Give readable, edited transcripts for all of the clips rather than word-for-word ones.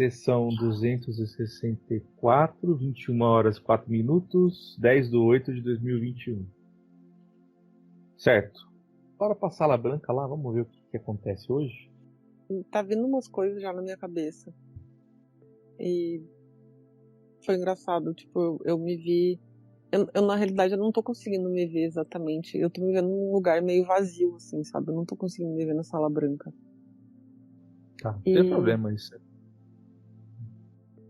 Sessão 264, 21 horas 4 minutos, 10/8 de 2021. Certo. Bora pra sala branca lá, vamos ver o que acontece hoje? Tá vindo umas coisas já na minha cabeça. E foi engraçado, tipo, eu me vi. Eu, na realidade, eu não tô conseguindo me ver exatamente. Eu tô me vendo num lugar meio vazio, assim, sabe? Eu não tô conseguindo me ver na sala branca. Tá, não tem E, problema isso.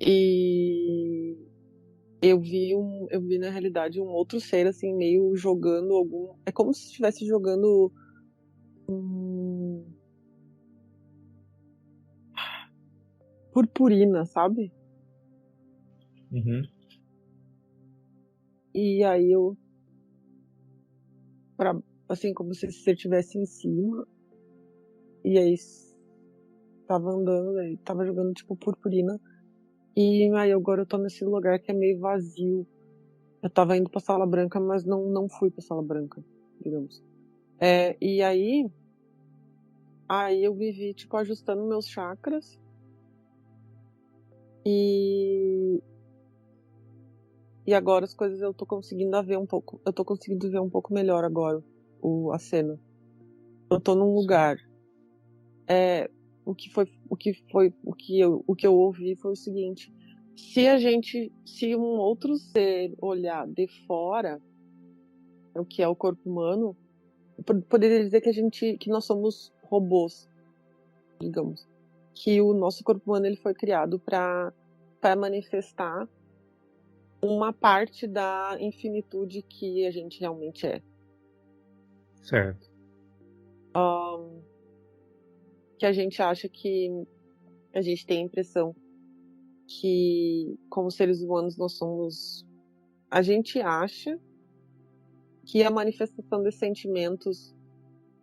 e eu vi na realidade um outro ser, assim, meio jogando algum. É como se estivesse jogando purpurina, sabe? Uhum. E aí pra, assim, como se você estivesse em cima. E aí tava andando, aí tava jogando tipo purpurina. E aí agora eu tô nesse lugar que é meio vazio. Eu tava indo pra sala branca, mas não fui pra sala branca, digamos. E aí eu me vi, tipo, ajustando meus chakras. E, e agora as coisas eu tô conseguindo ver um pouco. Eu tô conseguindo ver um pouco melhor agora a cena. Eu tô num lugar. É, o que eu ouvi foi o seguinte: se um outro ser olhar de fora o que é o corpo humano, poderia dizer que nós somos robôs, digamos, que o nosso corpo humano ele foi criado para manifestar uma parte da infinitude que a gente realmente é. Certo. Que a gente acha que a gente tem a impressão que, como seres humanos, nós somos. A gente acha que a manifestação de sentimentos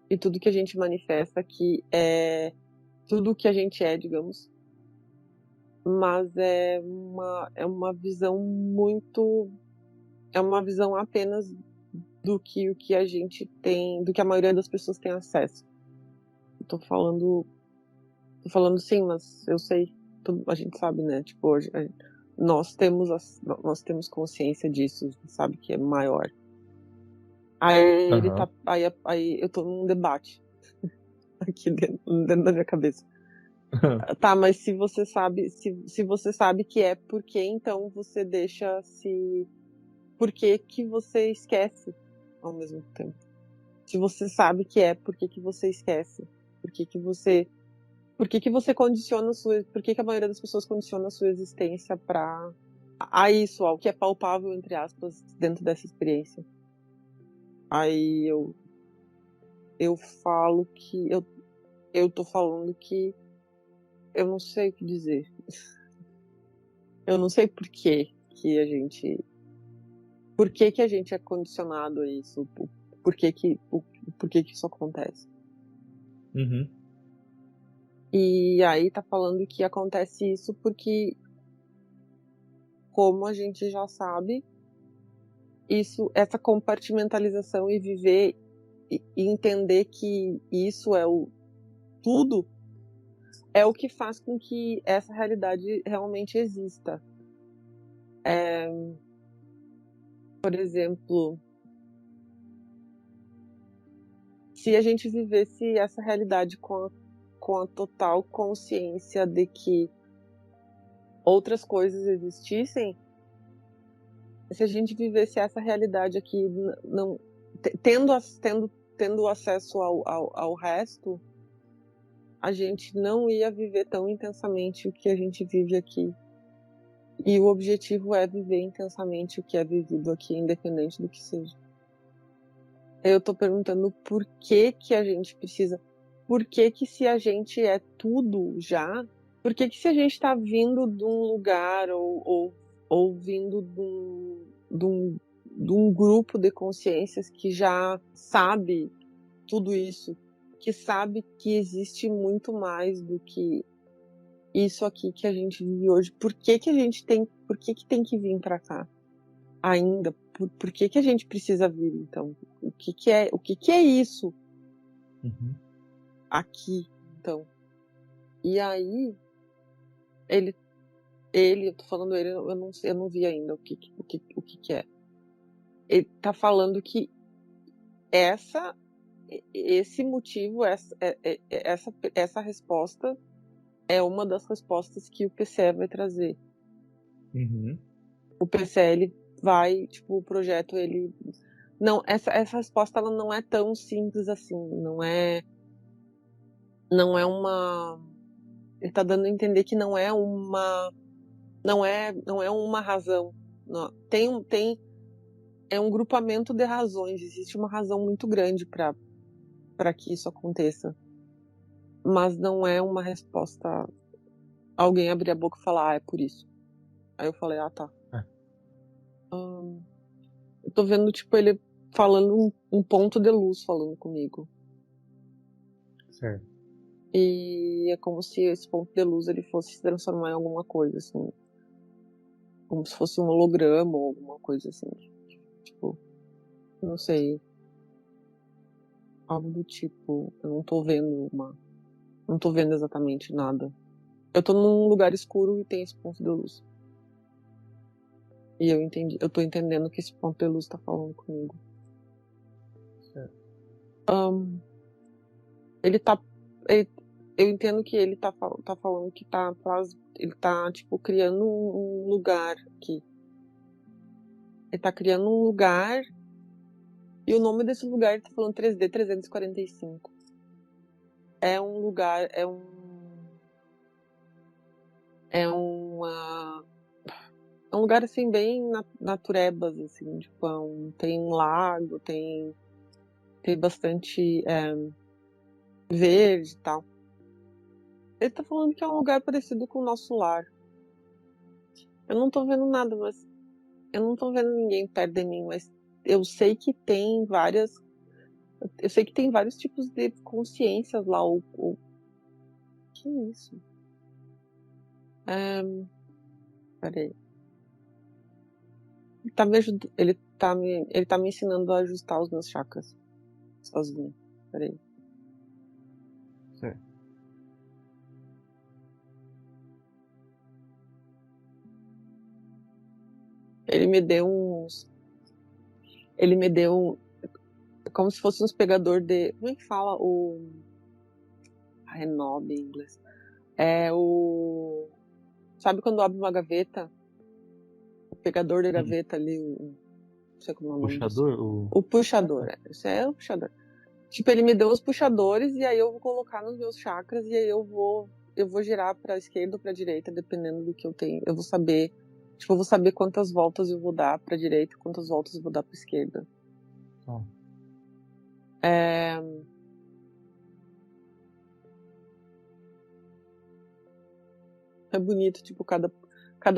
e tudo que a gente manifesta aqui é tudo o que a gente é, digamos. Mas é uma visão muito. É uma visão apenas do que o que a gente tem, do que a maioria das pessoas tem acesso. Tô falando. Tô falando sim, mas eu sei. A gente sabe, né? Tipo, hoje. Nós temos consciência disso, sabe que é maior. Aí ele Aham. tá. Aí eu tô num debate aqui dentro da minha cabeça. Tá, mas se você sabe que é, por que então você deixa se. Por que que você esquece ao mesmo tempo? Se você sabe que é, por que que você esquece? Por que que você. Por que que você condiciona a sua. Por que que a maioria das pessoas condiciona a sua existência a isso, ao que é palpável, entre aspas, dentro dessa experiência? Aí eu falo que. Eu tô falando que eu não sei o que dizer. Eu não sei por que a gente. Por que que a gente é condicionado a isso? Por que que isso acontece? Uhum. E aí tá falando que acontece isso porque, como a gente já sabe, essa compartimentalização e viver e entender que isso é o tudo, é o que faz com que essa realidade realmente exista. Por exemplo, se a gente vivesse essa realidade com a total consciência de que outras coisas existissem, se a gente vivesse essa realidade aqui, não tendo acesso ao resto, a gente não ia viver tão intensamente o que a gente vive aqui. E o objetivo é viver intensamente o que é vivido aqui, independente do que seja. Eu tô perguntando por que que a gente precisa. Por que que se a gente é tudo já, por que que se a gente tá vindo de um lugar ou vindo de um grupo de consciências que já sabe tudo isso, que sabe que existe muito mais do que isso aqui que a gente vive hoje. Por que que tem que vir para cá ainda? Por que que a gente precisa vir então? O que é isso Uhum. aqui então? E aí Ele, eu tô falando ele, eu não sei, eu não vi ainda o que é. Ele tá falando que esse motivo, essa resposta é uma das respostas que o PCE vai trazer. Uhum. O PCE, ele vai, tipo, o projeto, ele... Não, essa resposta, ela não é tão simples assim, não é uma... Ele tá dando a entender que não é uma razão. Não, é um grupamento de razões, existe uma razão muito grande para que isso aconteça. Mas não é uma resposta, alguém abrir a boca e falar, é por isso. Aí eu falei, tá. É. Eu tô vendo, tipo, ele falando um ponto de luz falando comigo. Certo. E é como se esse ponto de luz ele fosse se transformar em alguma coisa, assim. Como se fosse um holograma ou alguma coisa assim. Tipo, não sei. Algo do tipo. Eu não tô vendo não tô vendo exatamente nada. Eu tô num lugar escuro e tem esse ponto de luz. E eu tô entendendo que esse ponto de luz tá falando comigo. Certo. Eu entendo que ele tá falando que ele tá, tipo, criando um lugar aqui. Ele tá criando um lugar e o nome desse lugar ele tá falando 3D 345. É um lugar, é um lugar assim bem naturebas, assim, tipo, tem um lago, tem bastante verde e tal. Ele tá falando que é um lugar parecido com o nosso lar. Eu não tô vendo nada, mas eu não tô vendo ninguém perto de mim, mas eu sei que tem vários tipos de consciências lá. Que é isso? Peraí. Ele tá me ensinando a ajustar os meus chakras sozinho. Peraí. Certo. Ele me deu uns. Ele me deu como se fosse uns pegador de. Como é que fala? É nobre em inglês. É o. Sabe quando abre uma gaveta? O pegador de gaveta ali, não sei como é o nome disso. Puxador? O puxador, Esse é o puxador. Tipo, ele me deu os puxadores e aí eu vou colocar nos meus chakras e aí eu vou girar pra esquerda ou pra direita, dependendo do que eu tenho. Eu vou saber quantas voltas eu vou dar pra direita e quantas voltas eu vou dar pra esquerda. É bonito, tipo, cada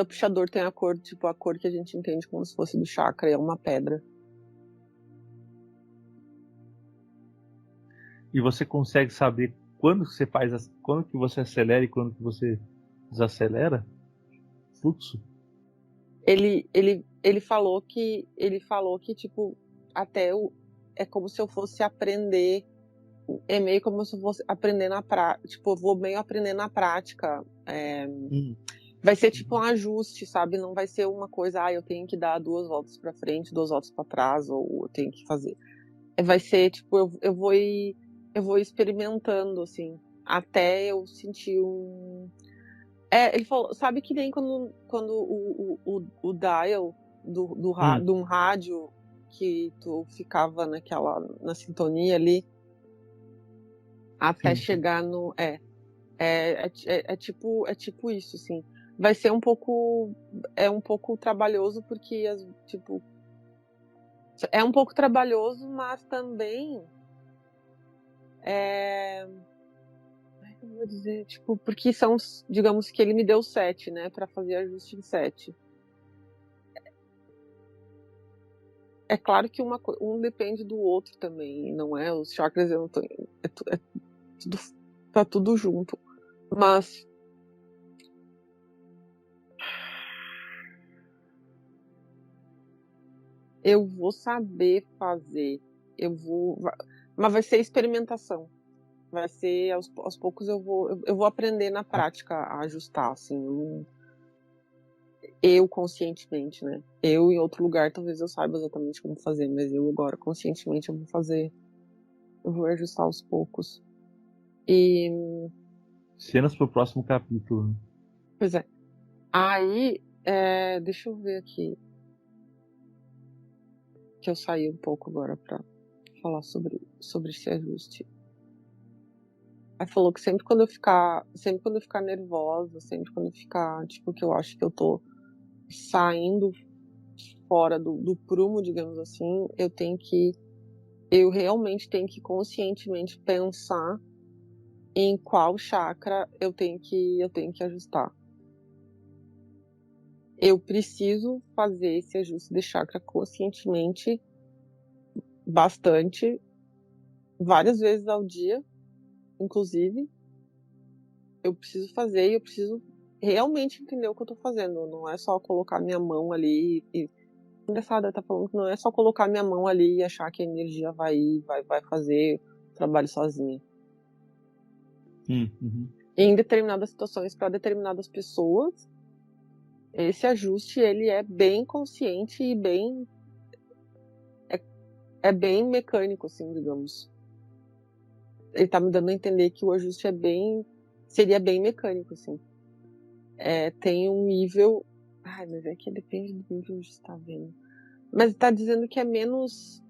puxador tem a cor, tipo, a cor que a gente entende como se fosse do chakra, é uma pedra. E você consegue saber quando que você acelera e quando que você desacelera? Fluxo? Ele falou que, tipo, é como se eu fosse aprender, é meio como se eu fosse aprender na prática, tipo, eu vou meio aprender na prática. Vai ser tipo um ajuste, sabe? Não vai ser uma coisa, eu tenho que dar 2 voltas pra frente, 2 voltas pra trás, ou eu tenho que fazer. Vai ser, tipo, eu vou ir experimentando, assim, até eu sentir ele falou, sabe que nem quando o dial de um rádio que tu ficava na sintonia ali, até chegar no... É tipo isso, assim. Vai ser um pouco trabalhoso, porque, tipo, é um pouco trabalhoso, mas também como é que eu vou dizer? Tipo, porque digamos que ele me deu 7, né, pra fazer ajuste em 7. É claro que um depende do outro também, não é? Os chakras, eu não tô, tudo, tá tudo junto. Mas eu vou saber fazer. Mas vai ser experimentação. Vai ser aos poucos eu vou aprender na prática a ajustar, assim, eu conscientemente, né? Eu em outro lugar talvez eu saiba exatamente como fazer, mas eu agora conscientemente eu vou ajustar aos poucos. E, Cenas pro próximo capítulo. Né? pois é. Aí, deixa eu ver aqui. Que eu saí um pouco agora pra falar sobre esse ajuste. Aí falou que sempre quando eu ficar nervosa, sempre quando eu ficar, tipo, que eu acho que eu tô saindo fora do prumo, digamos assim, eu realmente tenho que conscientemente pensar em qual chakra eu tenho que ajustar. Eu preciso fazer esse ajuste de chakra conscientemente, bastante, várias vezes ao dia, inclusive. Eu preciso fazer e eu preciso realmente entender o que eu tô fazendo. Não é só colocar minha mão ali e. Engraçado, ela tá falando que não é só colocar minha mão ali e achar que a energia vai ir, vai fazer o trabalho sozinha. Uhum. Em determinadas situações, para determinadas pessoas, esse ajuste ele é bem consciente e bem. É bem mecânico, assim, digamos. Ele tá me dando a entender que o ajuste seria bem mecânico, assim. Tem um nível. Ai, mas é que depende do nível que você tá vendo. Mas tá dizendo que é menos.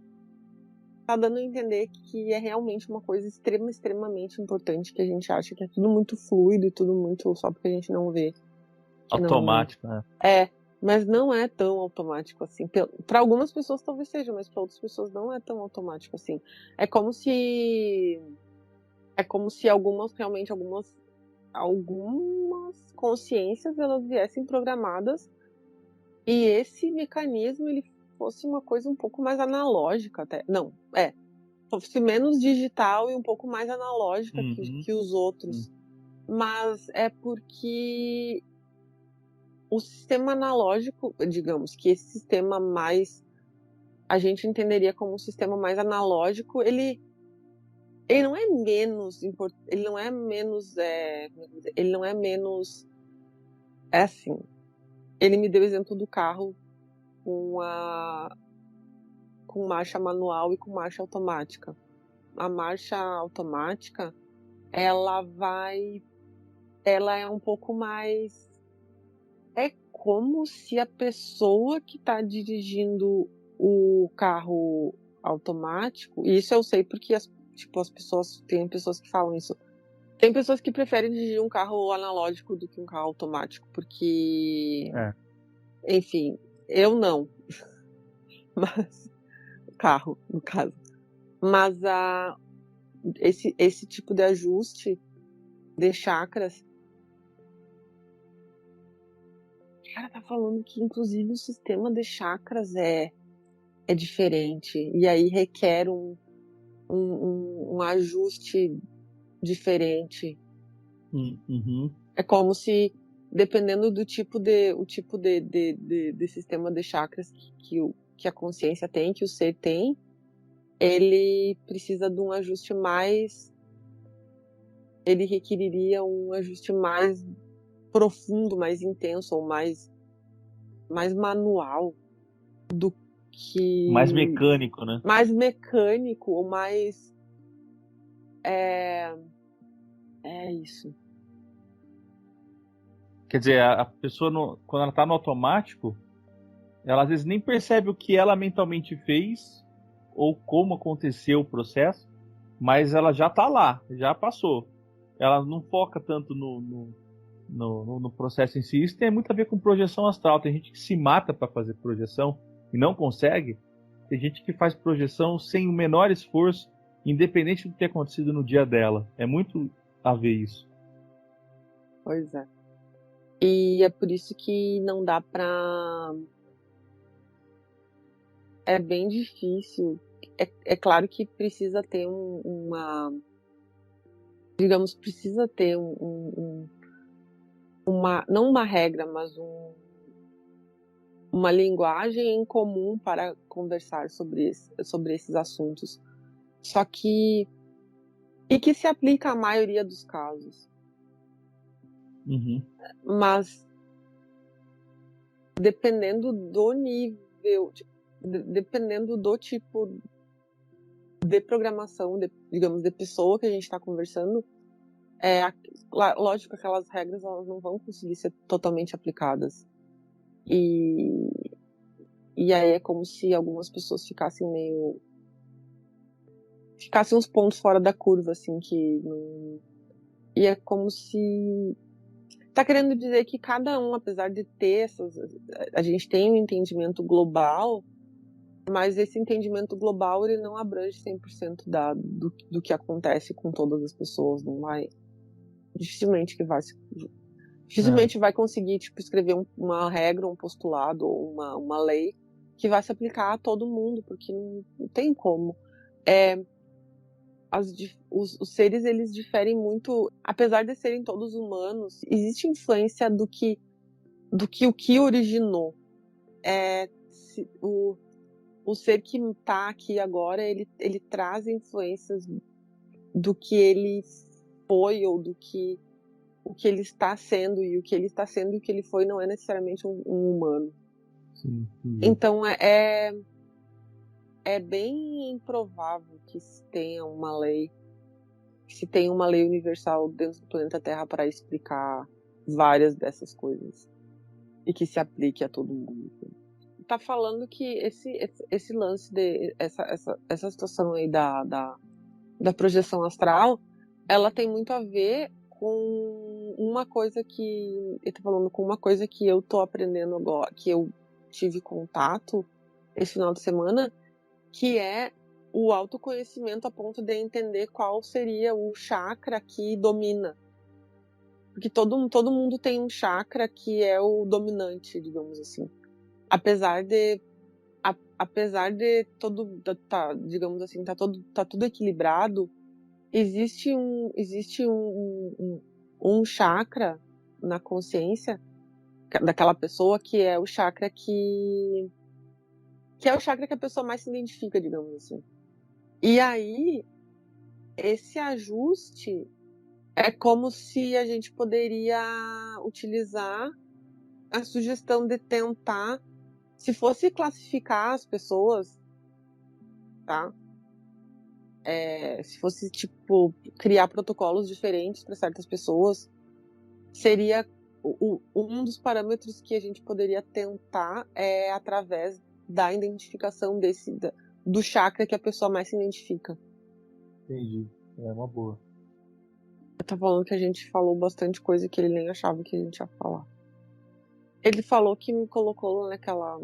Tá dando a entender que é realmente uma coisa extremamente importante, que a gente acha que é tudo muito fluido e tudo muito só porque a gente não vê. Que não. Automático, né? Mas não é tão automático assim. Para algumas pessoas talvez seja, mas para outras pessoas não é tão automático assim. É como se. É como se algumas consciências elas viessem programadas e esse mecanismo ele fosse uma coisa um pouco mais analógica até. Não, fosse menos digital e um pouco mais analógica que os outros. Mas é porque o sistema analógico, digamos que esse sistema mais a gente entenderia como um sistema mais analógico, ele não é menos importante, ele não é menos, ele não é menos, é assim, ele me deu o exemplo do carro com marcha manual e com marcha automática. A marcha automática, ela é um pouco mais, é como se a pessoa que está dirigindo o carro automático, e isso eu sei porque tem pessoas que falam isso. Tem pessoas que preferem dirigir um carro analógico do que um carro automático, porque, enfim, eu não, mas carro, no caso. Mas esse tipo de ajuste de chakras, o cara tá falando que inclusive o sistema de chakras é diferente e aí requer um ajuste diferente. Uhum. É como se, dependendo do tipo de sistema de chakras que a consciência tem, que o ser tem, ele precisa de um ajuste mais. Ele requeriria um ajuste mais profundo, mais intenso, ou mais manual do Mais que. mecânico, né? Mais mecânico, ou mais. É isso. Quer dizer, a pessoa, quando ela tá no automático, ela às vezes nem percebe o que ela mentalmente fez ou como aconteceu o processo, mas ela já tá lá, já passou. Ela não foca tanto no processo em si. Isso tem muito a ver com projeção astral. Tem gente que se mata para fazer projeção e não consegue. Tem gente que faz projeção sem o menor esforço, independente do que tenha acontecido no dia dela. É muito a ver isso. Pois é. E é por isso que não dá pra. É bem difícil. É claro que precisa ter uma. Digamos, precisa ter não uma regra, mas uma linguagem em comum para conversar sobre esses assuntos. Só que e que se aplica à maioria dos casos. Uhum. Mas dependendo do nível, dependendo do tipo de programação, digamos, de pessoa que a gente está conversando, lógico que aquelas regras elas não vão conseguir ser totalmente aplicadas. E aí é como se algumas pessoas ficassem uns pontos fora da curva, assim, que não... E é como se tá querendo dizer que cada um, apesar de ter a gente tem um entendimento global, mas esse entendimento global ele não abrange 100% do que acontece com todas as pessoas, não vai dificilmente que vai dificilmente vai conseguir tipo escrever uma regra, um postulado ou uma lei que vai se aplicar a todo mundo, porque não tem como. Os seres eles diferem muito, apesar de serem todos humanos, existe influência do que o que originou. O ser que está aqui agora, ele traz influências do que ele foi ou do que o que ele está sendo, e o que ele está sendo e o que ele foi não é necessariamente um humano. Sim, então é bem improvável que se tenha uma lei universal dentro do planeta Terra para explicar várias dessas coisas e que se aplique a todo mundo. Tá falando que esse lance de essa situação aí da projeção astral, ela tem muito a ver com uma coisa que ele tá falando, com uma coisa que eu tô aprendendo agora, que eu tive contato esse final de semana, que é o autoconhecimento a ponto de entender qual seria o chakra que domina. Porque todo mundo tem um chakra que é o dominante, digamos assim. Apesar de digamos assim, tá tudo equilibrado, existe um chakra na consciência daquela pessoa que é o chakra que é o chakra que a pessoa mais se identifica, digamos assim. E aí, esse ajuste é como se a gente poderia utilizar a sugestão de tentar, se fosse classificar as pessoas, tá? Se fosse, tipo, criar protocolos diferentes para certas pessoas, seria um dos parâmetros que a gente poderia tentar através da identificação do chakra que a pessoa mais se identifica. Entendi. É uma boa. Eu tô falando que a gente falou bastante coisa que ele nem achava que a gente ia falar. Ele falou que me colocou lá naquela...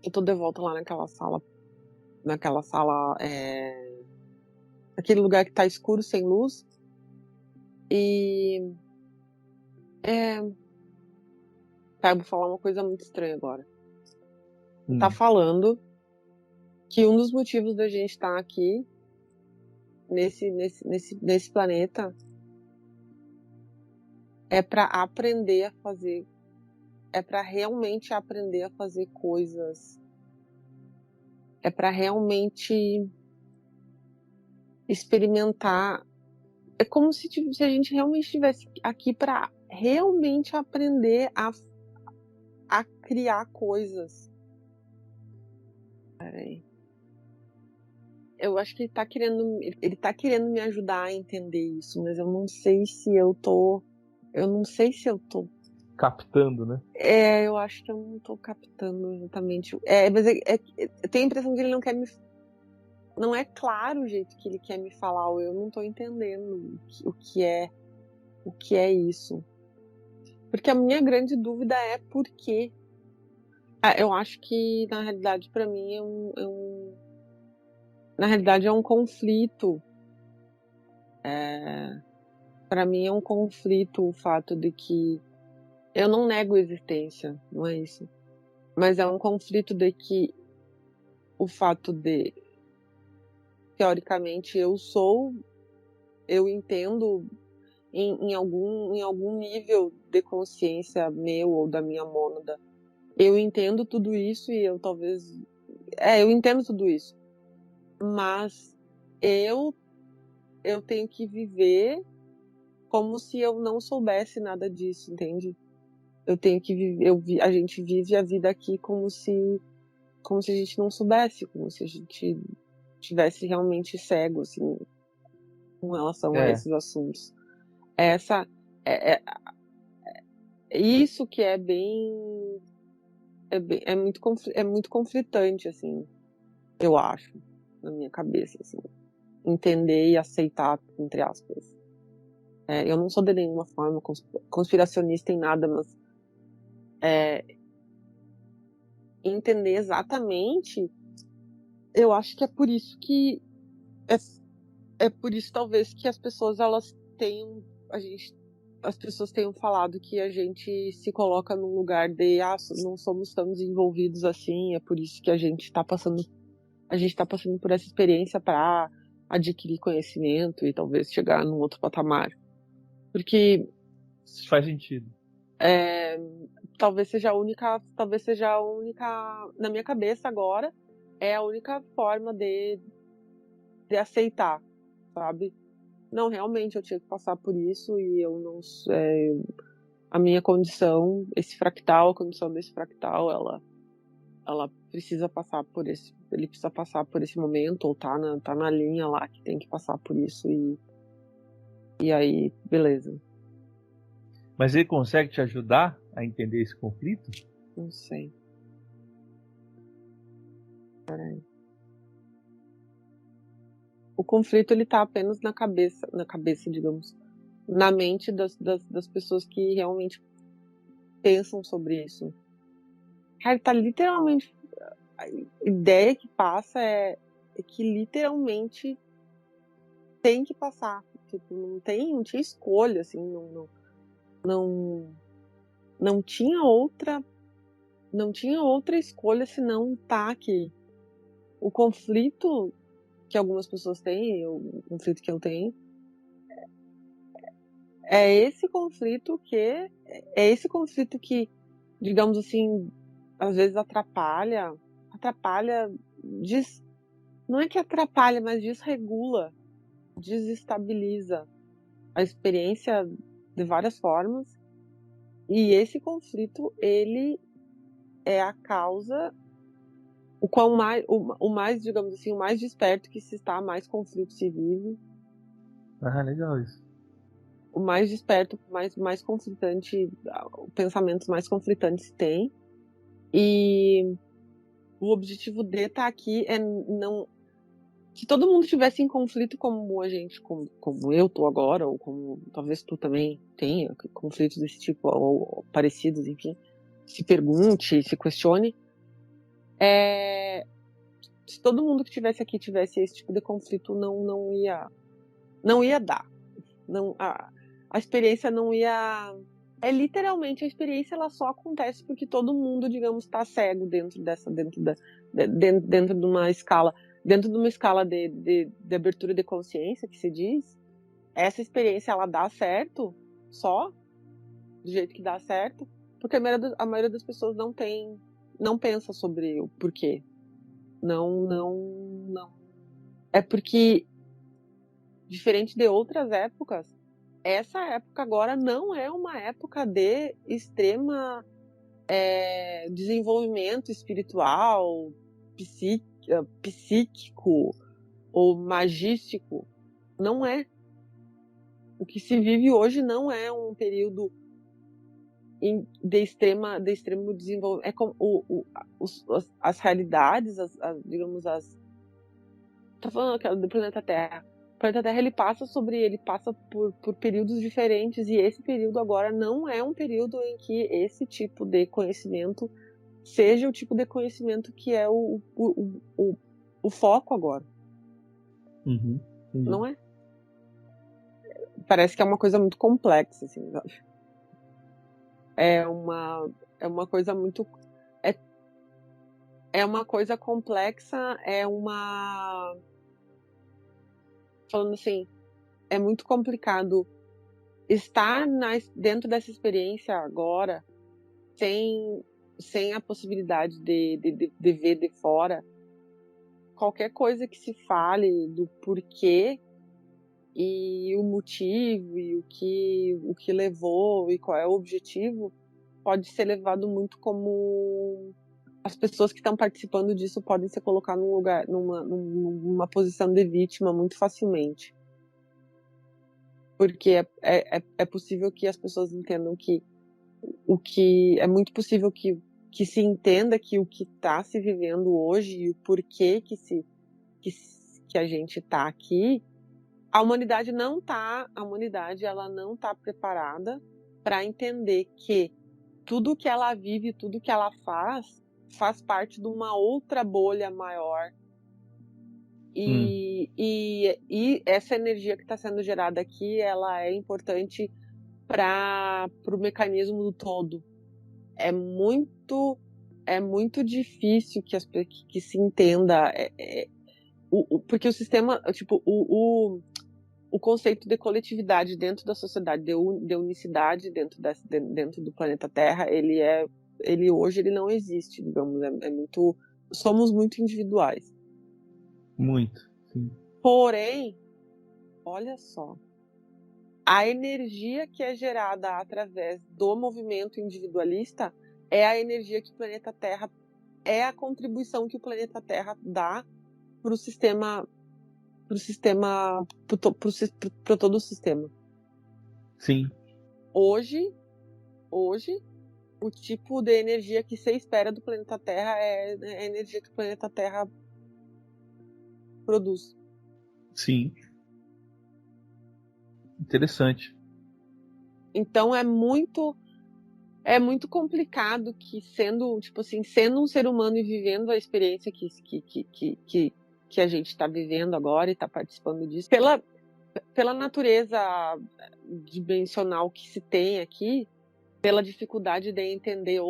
Eu tô de volta lá naquela sala, aquele lugar que tá escuro, sem luz. E... Tá, eu vou falar uma coisa muito estranha agora. Tá falando que um dos motivos da gente estar aqui nesse planeta é para aprender a fazer, é para realmente aprender a fazer coisas, é para realmente experimentar. É como se a gente realmente estivesse aqui para realmente aprender a criar coisas. Peraí. Eu acho que ele tá querendo me ajudar a entender isso, mas eu não sei se eu tô Captando, né? eu acho que eu não tô captando exatamente. Mas eu tenho a impressão que ele não quer me... Não é claro o jeito que ele quer me falar, ou eu não tô entendendo o que é isso. Porque a minha grande dúvida é por quê. Eu acho que, na realidade, pra mim na realidade é um conflito. Pra mim é um conflito o fato de que eu não nego a existência, não é isso. Mas é um conflito de que o fato de, teoricamente, eu entendo em algum nível de consciência meu ou da minha mônada, eu entendo tudo isso e eu entendo tudo isso. Mas eu eu tenho que viver como se eu não soubesse nada disso, entende? Eu tenho que viver, a gente vive a vida aqui como se a gente não soubesse, como se a gente tivesse realmente cego, assim, com relação a esses assuntos. Essa é isso que é muito conflitante, assim, eu acho, na minha cabeça, assim, entender e aceitar, entre aspas. Eu não sou de nenhuma forma conspiracionista em nada, mas entender exatamente, eu acho que é por isso que é por isso talvez que as pessoas elas tenham as pessoas tenham falado que a gente se coloca num lugar de não somos tão desenvolvidos assim, é por isso que a gente tá passando por essa experiência para adquirir conhecimento e talvez chegar num outro patamar. Porque isso faz sentido. Talvez seja a única, na minha cabeça agora, é a única forma de aceitar, sabe? Não, realmente eu tinha que passar por isso e eu não, a minha condição, a condição desse fractal, ela precisa passar por ele precisa passar por esse momento, ou tá na linha lá que tem que passar por isso e aí, beleza. Mas ele consegue te ajudar a entender esse conflito? Não sei. Peraí. O conflito, ele tá apenas na cabeça, digamos, na mente das pessoas que realmente pensam sobre isso. Cara, tá literalmente, a ideia que passa é que literalmente tem que passar. Tipo, não tinha escolha, assim, não tinha outra escolha senão tá aqui. O conflito que algumas pessoas têm, o conflito que eu tenho, é esse conflito que, digamos assim, às vezes atrapalha, não é que atrapalha, mas desregula, desestabiliza a experiência de várias formas. E esse conflito, ele é a causa, o mais, digamos assim, o mais desperto que se está, mais conflito se vive. Ah, legal isso. O mais desperto, mais conflitante, pensamentos mais conflitantes se tem. E o objetivo de estar aqui é não. Se todo mundo tivesse em conflito como a gente, como eu tô agora, ou como talvez tu também tenha, conflitos desse tipo, ou parecidos, enfim, se pergunte, se questione. Se todo mundo que tivesse aqui tivesse esse tipo de conflito, não ia dar. Não, a experiência não ia. Literalmente, a experiência ela só acontece porque todo mundo, digamos, está cego dentro de uma escala, de abertura de consciência, que se diz. Essa experiência ela dá certo só do jeito que dá certo, porque a maioria das pessoas não pensa sobre o porquê. Não. É porque, diferente de outras épocas, essa época agora não é uma época de extrema desenvolvimento espiritual, psíquico ou magístico. Não é. O que se vive hoje não é um período de extremo desenvolvimento. É como as realidades, digamos, tá falando aquela do planeta Terra. O planeta Terra ele passa por períodos diferentes, e esse período agora não é um período em que esse tipo de conhecimento seja o tipo de conhecimento que é o foco agora. Uhum, não é? Parece que é uma coisa muito complexa, assim, sabe? É uma coisa muito. É uma coisa complexa, falando assim, é muito complicado estar dentro dessa experiência agora sem a possibilidade de ver de fora qualquer coisa que se fale do porquê e o motivo e o que levou e qual é o objetivo pode ser levado muito como as pessoas que estão participando disso podem se colocar num lugar, numa posição de vítima muito facilmente. Porque é possível que as pessoas entendam que é muito possível que se entenda que o que está se vivendo hoje e o porquê que a gente está aqui, a humanidade ela não tá preparada para entender que tudo que ela vive, tudo que ela faz parte de uma outra bolha maior. E essa energia que está sendo gerada aqui, ela é importante para o mecanismo do todo. É muito difícil que se entenda, porque o sistema, tipo, o conceito de coletividade dentro da sociedade, de unicidade dentro do planeta Terra, ele hoje ele não existe, digamos, somos muito individuais. Muito, sim. Porém, olha só, a energia que é gerada através do movimento individualista é a energia que o planeta Terra, é a contribuição que o planeta Terra dá para o sistema, para todo o sistema. Sim. Hoje, o tipo de energia que se espera do planeta Terra é a energia que o planeta Terra produz. Sim. Interessante. Então é muito complicado que sendo um ser humano e vivendo a experiência que a gente está vivendo agora e está participando disso, pela natureza dimensional que se tem aqui, pela dificuldade de entender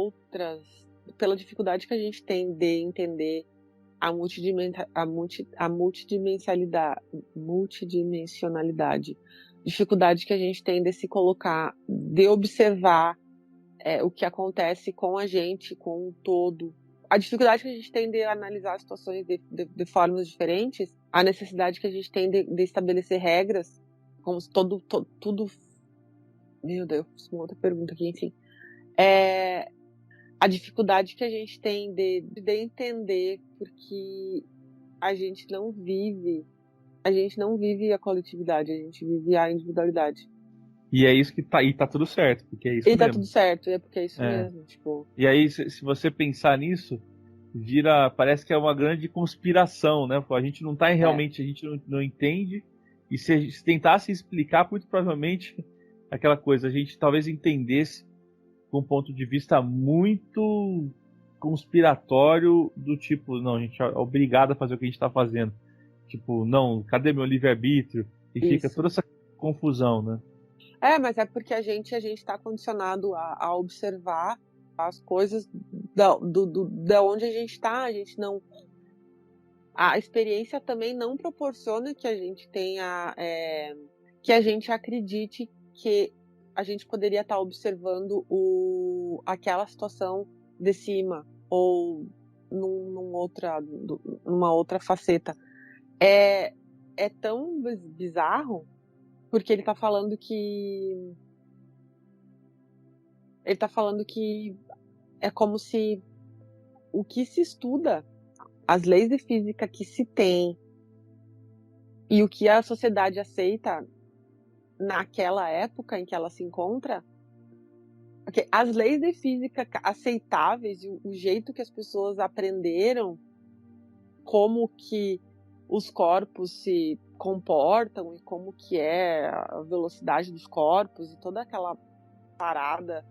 pela dificuldade que a gente tem de entender a multidimensionalidade, dificuldade que a gente tem de se colocar, de observar o que acontece com a gente, com o todo, a dificuldade que a gente tem de analisar as situações de formas diferentes, a necessidade que a gente tem de estabelecer regras, como se tudo. Meu Deus, uma outra pergunta aqui, enfim. A dificuldade que a gente tem de entender porque a gente não vive a coletividade, a gente vive a individualidade. E é isso que tá, e tá tudo certo, porque é isso E mesmo. tá tudo certo, porque é isso mesmo, tipo. E aí, se você pensar nisso, parece que é uma grande conspiração, né? A gente não tá realmente, a gente não entende, e se tentasse explicar, muito provavelmente, aquela coisa, a gente talvez entendesse com um ponto de vista muito conspiratório, do tipo, não, a gente é obrigado a fazer o que a gente tá fazendo. Tipo, não, cadê meu livre-arbítrio? E fica toda essa confusão, né? Mas é porque a gente está condicionado a observar as coisas da onde a gente está. A gente não. A experiência também não proporciona que a gente tenha. Que a gente acredite que a gente poderia estar observando aquela situação de cima ou numa outra faceta. É tão bizarro. Porque ele tá falando que é como se o que se estuda, as leis de física que se tem e o que a sociedade aceita naquela época em que ela se encontra, porque as leis de física aceitáveis e o jeito que as pessoas aprenderam como que os corpos se comportam e como que é a velocidade dos corpos e toda aquela parada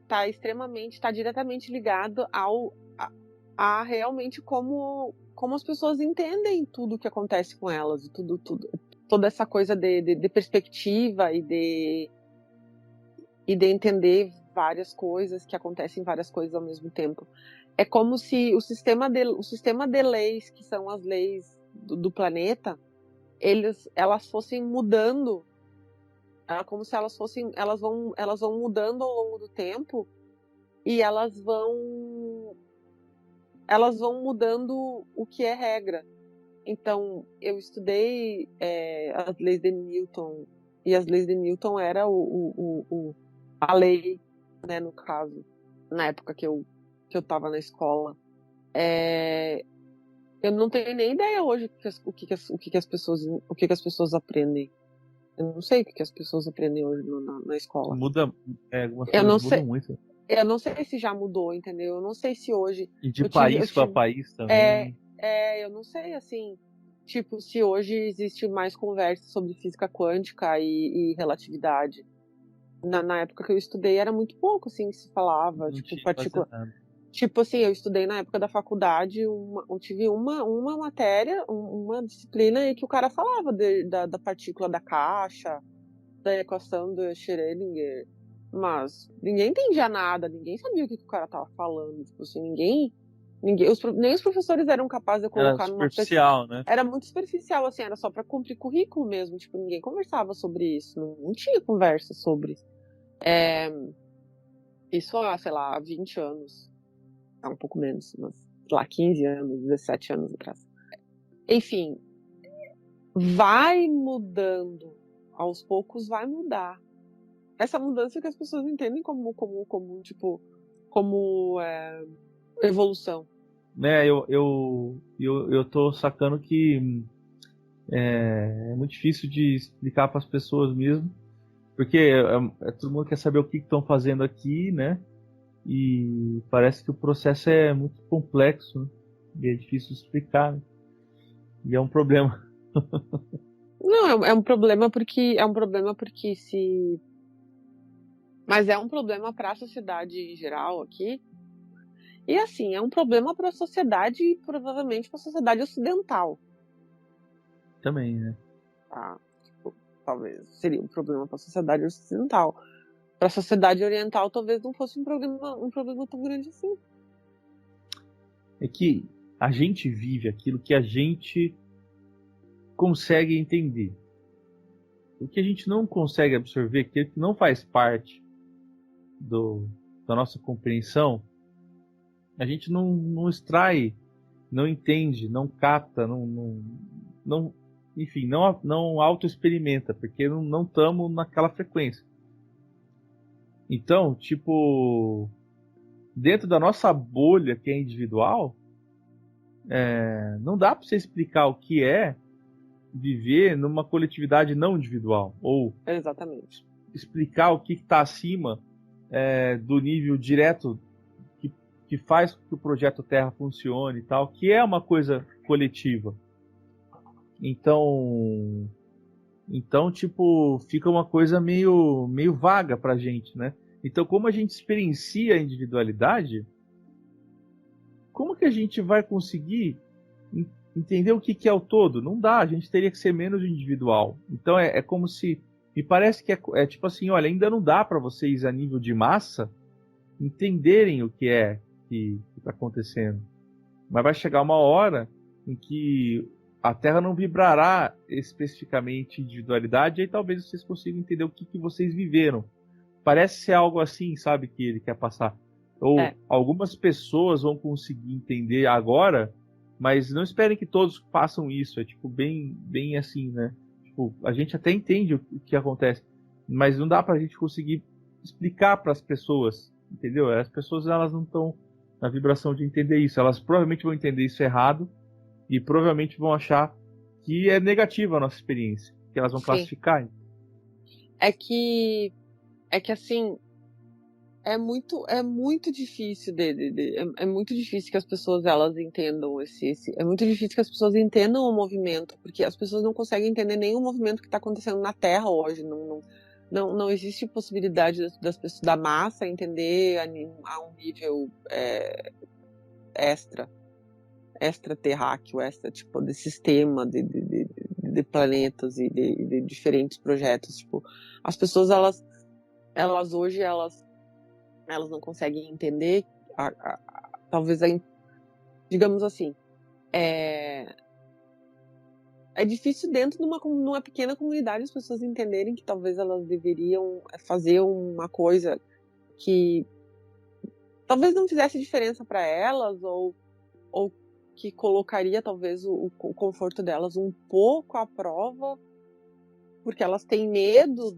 está diretamente ligado a realmente como as pessoas entendem tudo o que acontece com elas e toda essa coisa de perspectiva e de entender várias coisas, que acontecem várias coisas ao mesmo tempo. É como se o sistema de leis, que são as leis do planeta, elas fossem mudando, como se elas vão mudando ao longo do tempo e elas vão mudando o que é regra. Então, eu estudei as leis de Newton, e as leis de Newton era a lei, né, no caso, na época que eu estava na escola. Eu não tenho nem ideia hoje o que as pessoas aprendem. Eu não sei o que as pessoas aprendem hoje na escola. Muda, algumas Eu não coisas sei, mudam muito. eu não sei se já mudou, entendeu? Eu não sei se hoje E de eu país para tive, país também. eu não sei, assim, tipo, se hoje existe mais conversa sobre física quântica e relatividade. Na época que eu estudei era muito pouco, assim, que se falava, Não tipo, tinha quase nada. Tipo assim, eu estudei na época da faculdade, eu tive uma matéria, uma disciplina em que o cara falava da partícula da caixa, da equação do Schrödinger, mas ninguém entendia nada, ninguém sabia o que o cara tava falando, tipo assim, nem os professores eram capazes de Era colocar superficial, né? era muito superficial, assim, era só para cumprir currículo mesmo, tipo, ninguém conversava sobre isso, não tinha conversa sobre isso há, sei lá, há 20 anos. Um pouco menos, mas, sei lá, 15 anos, 17 anos atrás. Enfim, vai mudando. Aos poucos vai mudar. Essa mudança que as pessoas entendem tipo, como evolução. Né, eu tô sacando que é muito difícil de explicar para as pessoas mesmo, porque todo mundo quer saber o que estão fazendo aqui, né? E parece que o processo é muito complexo, né? E é difícil de explicar, né? E é um problema. Não, é um problema porque se. Mas é um problema para a sociedade em geral aqui. E assim, é um problema para a sociedade e provavelmente para a sociedade ocidental. Também, né? Tá? Tipo, talvez seria um problema para a sociedade ocidental. Para a sociedade oriental, talvez não fosse um problema tão grande assim. É que a gente vive aquilo que a gente consegue entender. O que a gente não consegue absorver, que não faz parte da nossa compreensão, a gente não extrai, não entende, não capta, enfim, não auto-experimenta, porque não estamos naquela frequência. Então, tipo, dentro da nossa bolha que é individual, não dá para você explicar o que é viver numa coletividade não individual, ou Exatamente. explicar o que está acima do nível direto que faz com que o projeto Terra funcione e tal, que é uma coisa coletiva. Então, tipo, fica uma coisa meio vaga pra gente, né? Então, como a gente experiencia a individualidade, como que a gente vai conseguir entender o que é o todo? Não dá, a gente teria que ser menos individual. Então, é como se... Me parece que é tipo assim, olha, ainda não dá para vocês, a nível de massa, entenderem o que é que está acontecendo. Mas vai chegar uma hora em que a Terra não vibrará especificamente individualidade, e aí talvez vocês consigam entender o que vocês viveram. Parece ser algo assim, sabe, que ele quer passar. Ou algumas pessoas vão conseguir entender agora, mas não esperem que todos façam isso. É tipo bem assim, né? Tipo, a gente até entende o que acontece, mas não dá pra gente conseguir explicar para as pessoas, entendeu? As pessoas, elas não estão na vibração de entender isso. Elas provavelmente vão entender isso errado e provavelmente vão achar que é negativa a nossa experiência, que elas vão classificar. É que assim, é muito difícil é muito difícil que as pessoas elas entendam é muito difícil que as pessoas entendam o movimento, porque as pessoas não conseguem entender nenhum movimento que está acontecendo na Terra hoje. Não existe possibilidade das pessoas, da massa, entender a um nível extraterráqueo, tipo, de sistema de planetas e de diferentes projetos. Tipo, as pessoas elas hoje elas não conseguem entender, talvez, digamos assim, é difícil dentro de numa pequena comunidade as pessoas entenderem que talvez elas deveriam fazer uma coisa que talvez não fizesse diferença para elas, ou que colocaria talvez o conforto delas um pouco à prova, porque elas têm medo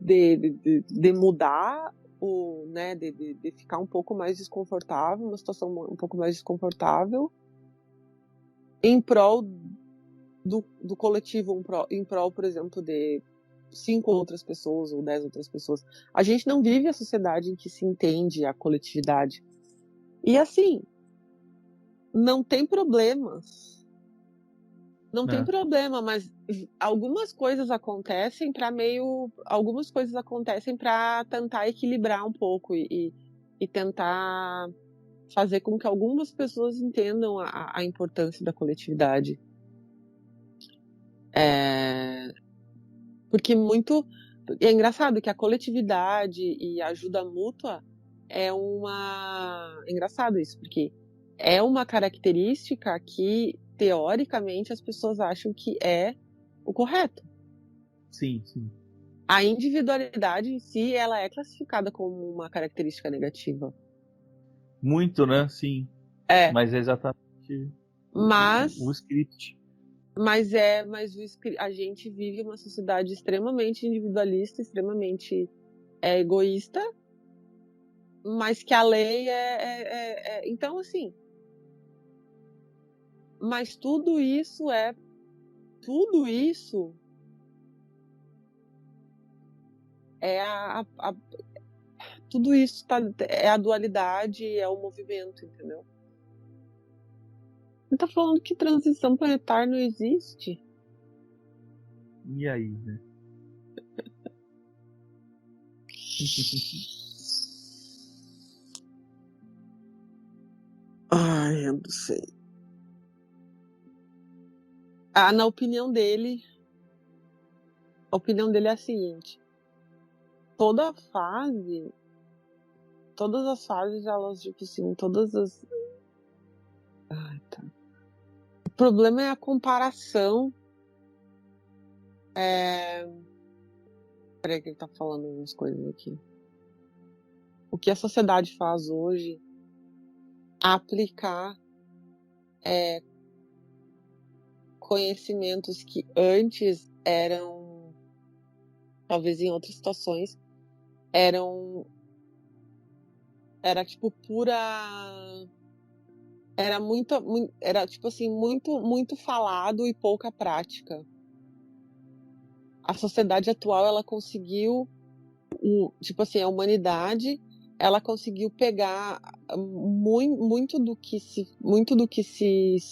de mudar, né, de ficar um pouco mais desconfortável, uma situação um pouco mais desconfortável, em prol do coletivo, em prol, por exemplo, de 5 outras pessoas ou 10 outras pessoas. A gente não vive a sociedade em que se entende a coletividade. E assim, não tem problemas. Não tem problema, mas algumas coisas acontecem para tentar equilibrar um pouco e tentar fazer com que algumas pessoas entendam a importância da coletividade. Porque é engraçado que a coletividade e a ajuda mútua é engraçado isso, porque é uma característica que, teoricamente, as pessoas acham que é o correto. Sim, sim. A individualidade em si, ela é classificada como uma característica negativa. Muito, né? Sim. É. Mas é exatamente o script. Mas a gente vive uma sociedade extremamente individualista, extremamente egoísta, mas que a lei então, assim, mas tudo isso é tudo isso é a dualidade, é o movimento, entendeu? Você tá falando que transição planetária não existe? E aí, né? Ai, eu não sei. Na opinião dele, a opinião dele é a seguinte: todas as fases, elas, tipo assim, todas as. Ai, tá. O problema é a comparação. Peraí que ele tá falando algumas coisas aqui. O que a sociedade faz hoje, aplicar conhecimentos que antes eram, talvez em outras situações, era tipo era tipo assim, muito falado e pouca prática. A sociedade atual, ela conseguiu, tipo assim, a humanidade, ela conseguiu pegar muito do que se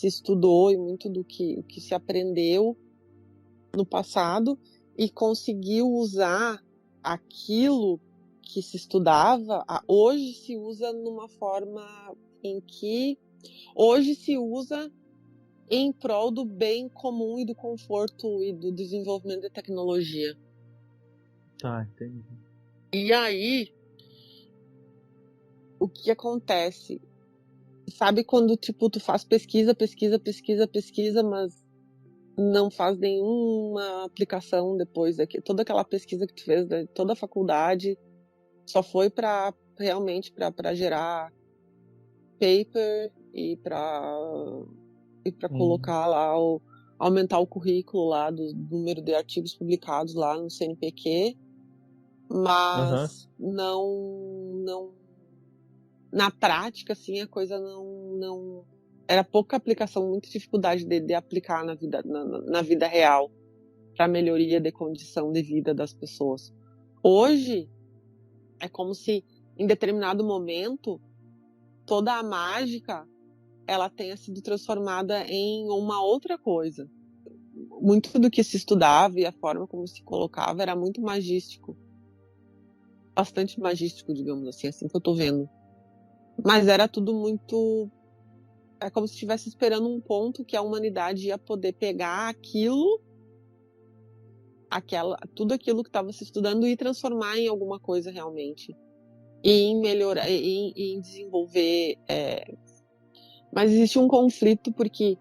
estudou e muito do que se aprendeu no passado e conseguiu usar aquilo que se estudava, hoje se usa numa forma em que hoje se usa em prol do bem comum e do conforto e do desenvolvimento da tecnologia. Tá, entendi. E aí, o que acontece? Sabe quando, tipo, tu faz pesquisa, mas não faz nenhuma aplicação depois daqui. Toda aquela pesquisa que tu fez, toda a faculdade, só foi realmente para gerar paper e para colocar lá, aumentar o currículo lá do número de artigos publicados lá no CNPq, mas não na prática, assim, a coisa não era pouca aplicação, muita dificuldade de aplicar na vida real para melhoria de condição de vida das pessoas. Hoje é como se em determinado momento toda a mágica ela tenha sido transformada em uma outra coisa. Muito do que se estudava e a forma como se colocava era muito magístico. Bastante magístico, digamos assim que eu tô vendo. Mas era tudo muito... É como se estivesse esperando um ponto que a humanidade ia poder pegar tudo aquilo que estava se estudando e transformar em alguma coisa realmente. E em melhorar, em desenvolver... Mas existe um conflito porque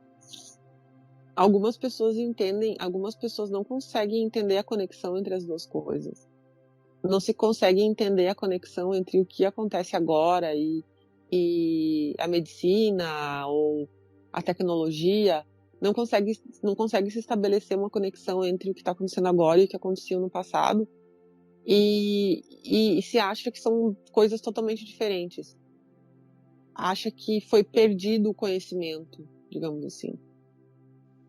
algumas pessoas não conseguem entender a conexão entre as duas coisas. Não se consegue entender a conexão entre o que acontece agora e a medicina ou a tecnologia, não consegue se estabelecer uma conexão entre o que está acontecendo agora e o que aconteceu no passado, e se acha que são coisas totalmente diferentes. Acha que foi perdido o conhecimento, digamos assim.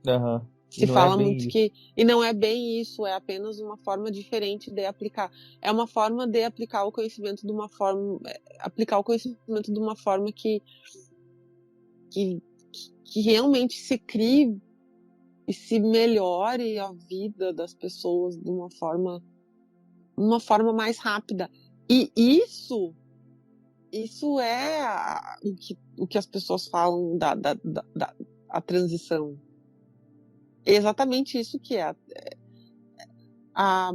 Aham. E Se não é fala bem muito isso. que. E não é bem isso, é apenas uma forma diferente de aplicar. É uma forma de aplicar o conhecimento de uma forma. Aplicar o conhecimento de uma forma que, que realmente se crie e se melhore a vida das pessoas de uma forma mais rápida. E isso é o que as pessoas falam da a transição. É exatamente isso que é a,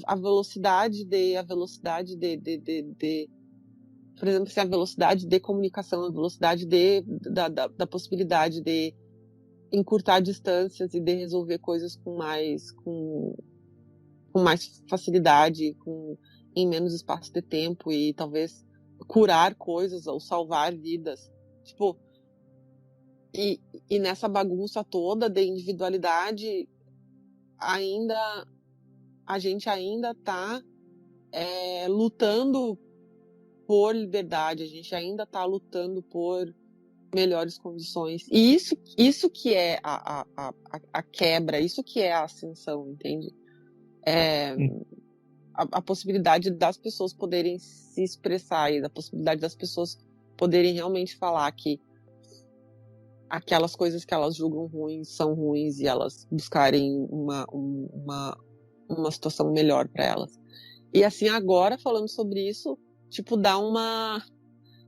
a velocidade por exemplo, assim, a velocidade de comunicação, a velocidade da possibilidade de encurtar distâncias e de resolver coisas com mais facilidade, em menos espaço de tempo e talvez curar coisas ou salvar vidas. Tipo, e nessa bagunça toda de individualidade, ainda a gente ainda está lutando por liberdade, a gente ainda está lutando por melhores condições. E isso que é a quebra, isso que é a ascensão, entende? Hum. A possibilidade das pessoas poderem se expressar e da possibilidade das pessoas poderem realmente falar que aquelas coisas que elas julgam ruins são ruins e elas buscarem uma situação melhor para elas. E assim, agora falando sobre isso, tipo,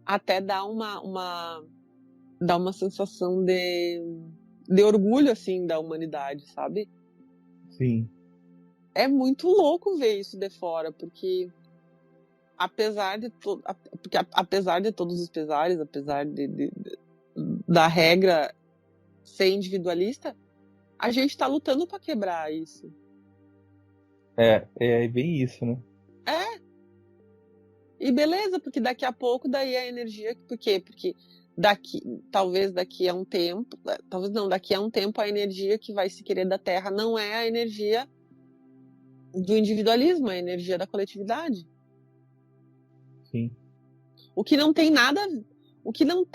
até dá uma sensação de orgulho, assim, da humanidade, sabe? Sim. É muito louco ver isso de fora, porque apesar de todos os pesares, apesar da regra ser individualista, a gente tá lutando para quebrar isso. É bem isso, né? É, e beleza, porque daqui a pouco daí a energia, por quê? Porque talvez daqui a um tempo, talvez não, daqui a um tempo a energia que vai se querer da Terra não é a energia do individualismo, é a energia da coletividade. Sim. O que não tem nada, o que não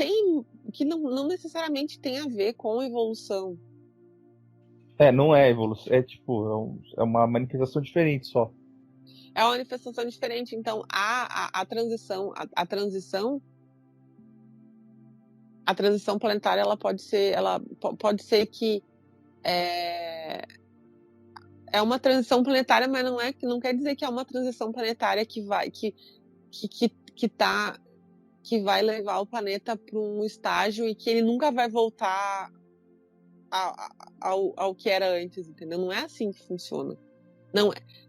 necessariamente tem a ver com evolução. Não é evolução. É tipo, é uma manifestação diferente só. É uma manifestação diferente. Então, a transição, a transição planetária, ela pode ser que é uma transição planetária, mas não quer dizer que é uma transição planetária que vai levar o planeta para um estágio e que ele nunca vai voltar ao que era antes, entendeu? Não é assim que funciona.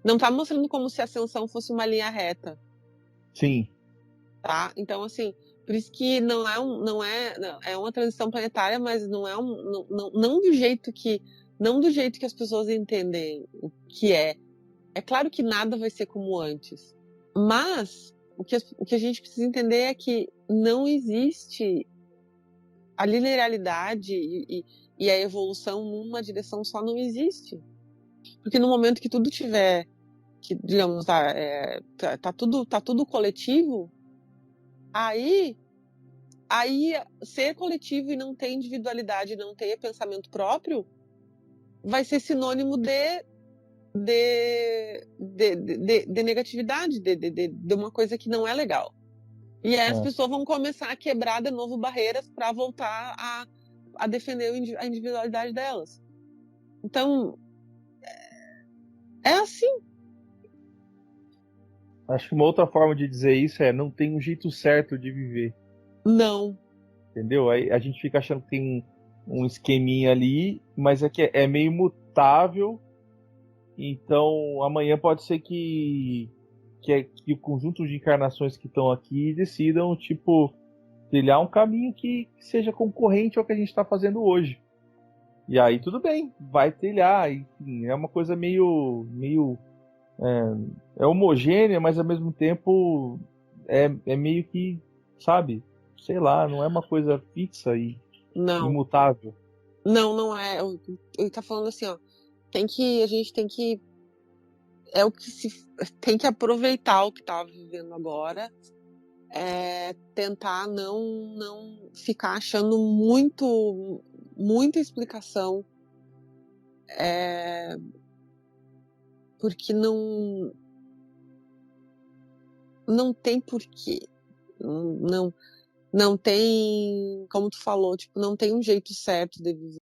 Não tá mostrando como se a ascensão fosse uma linha reta, Sim. tá? Então, assim, por isso que é uma transição planetária, mas não do jeito que as pessoas entendem o que é. É claro que nada vai ser como antes, mas o que a gente precisa entender é que não existe a linearidade e a evolução numa direção só, não existe. Porque no momento que tudo tiver, que digamos, tá tudo coletivo, aí ser coletivo e não ter individualidade, não ter pensamento próprio, vai ser sinônimo de negatividade, de uma coisa que não é legal. E aí as pessoas vão começar a quebrar de novo barreiras para voltar a defender a individualidade delas. Então, é assim. Acho que uma outra forma de dizer isso é não tem um jeito certo de viver. Não. Entendeu? Aí a gente fica achando que tem um esqueminha ali, mas é que é meio mutável. Então amanhã pode ser que o conjunto de encarnações que estão aqui decidam, tipo, trilhar um caminho que seja concorrente ao que a gente está fazendo hoje. E aí tudo bem, vai trilhar, enfim, é uma coisa meio homogênea, mas ao mesmo tempo é meio que, sabe, sei lá, não é uma coisa fixa Não. imutável. Não é. Ele tá falando assim, ó. A gente tem que. É o que se. Tem que aproveitar o que tá vivendo agora. Tentar não ficar achando muita explicação. Porque não tem porquê. Não tem, como tu falou, tipo, não tem um jeito certo de viver.